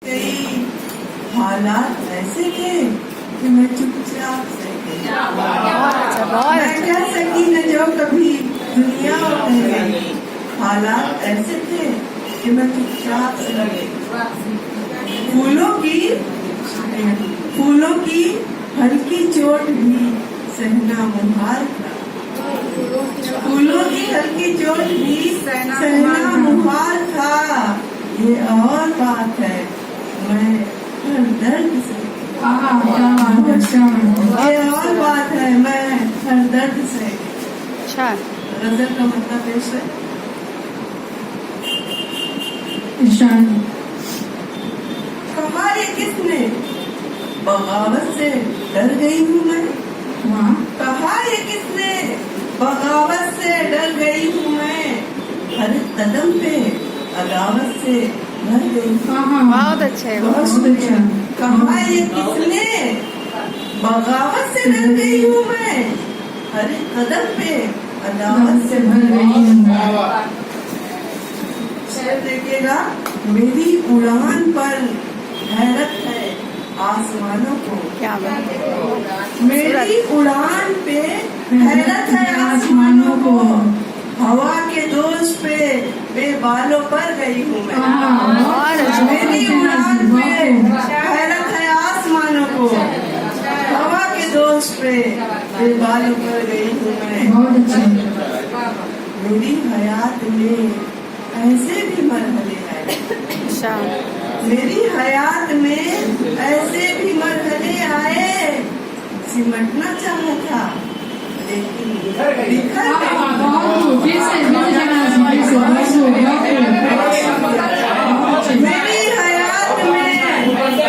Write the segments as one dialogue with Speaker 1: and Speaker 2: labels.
Speaker 1: कई हालात ऐसे थे कि मैं चुपचाप से मैं कह सकी न जो कभी दुनिया उठ गई। हालात ऐसे थे कि मैं चुपचाप से फूलों की हल्की चोट भी सहना मुहाल था। फूलों की हल्की चोट भी सहना मुहाल था। ये और बात है मैं हर दर्द से ये और बात है मैं हर दर्द से।
Speaker 2: अच्छा
Speaker 1: गजल का मतलब पेश है। कहा ये किसने बगावत से डर गई हूँ मैं। कहा ये किसने बगावत से डर गई हूँ मैं। हर कदम पे अदावत से डर गई हूँ।
Speaker 2: बहुत अच्छे है।
Speaker 1: बहुत अच्छा। कहा ये किसने बगावत से डर गई हूँ मैं। हर कदम पे अदावत से भर गई हूँ। शेर देखिएगा। मेरी उड़ान पर हैरत है आसमानों को।
Speaker 2: क्या बात है।
Speaker 1: मेरी उड़ान पे हैरत है आसमानों को। हवा के दोष पे बेबालों पर गई हूँ मैं। मेरी उड़ान पे हैरत है आसमानों को। हवा के दोष पे बेबालों पर गई हूँ मैं। मेरी हयात में ऐसे भी मरहले हैं। मेरी हयात में ऐसे भी मरहले आए। सिमटना चाहा था लेकिन बिखर मेरी हयात में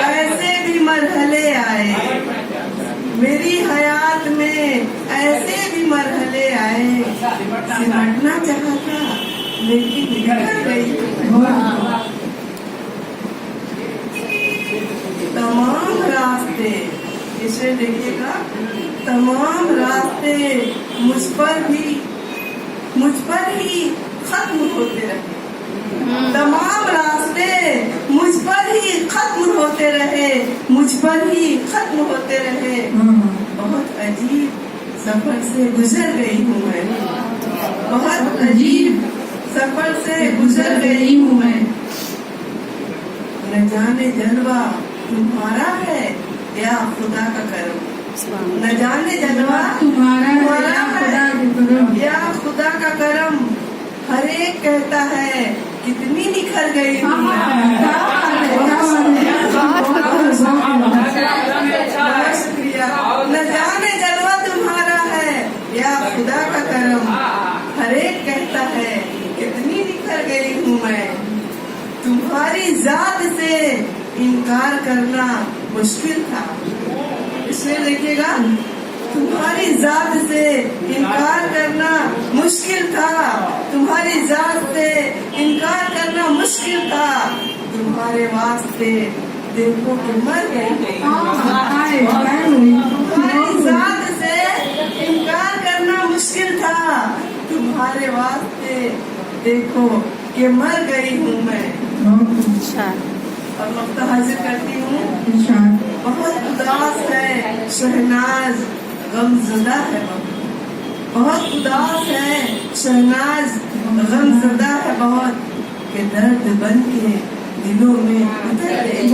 Speaker 1: ऐसे भी मरहले आए। मेरी हयात में ऐसे भी मरहले आए। सिमटना चाहा था लेकिन बिखर गई। तमाम रास्ते इसे देखिएगा। तमाम रास्ते मुझ पर ही खत्म होते रहे। तमाम रास्ते मुझ पर ही खत्म होते रहे। मुझ पर ही खत्म होते रहे। बहुत अजीब सफर से गुजर गई हूँ मैं। बहुत अजीब सफर से गुजर गई हूँ मैं। न जाने जलवा तुम्हारा है या खुदा का करम। न जाने जलवा तुम्हारा है या खुदा का करम। हर एक कहता है कितनी निखर गई हूँ मैं। शुक्रिया। न जाने जलवा तुम्हारा है या खुदा का करम। हर एक कहता है कितनी निखर गई हूँ मैं। तुम्हारी जात से इनकार करना मुश्किल था। इसलिए देखिएगा। तुम्हारी जात से इनकार करना मुश्किल था। तुम्हारी जात से इनकार करना मुश्किल था। तुम्हारे वास्ते देखो कि मर गई। तुम्हारी जात से इनकार करना मुश्किल था। तुम्हारे वास्ते देखो कि मर गई हूँ मैं। और वक्त हाजिर करती हूँ। बहुत उदास है शहनाज गमज़दा है। बहुत उदास है शहनाज गमज़दा है बहुत। के दर्द बन के दिलों में उतर गई।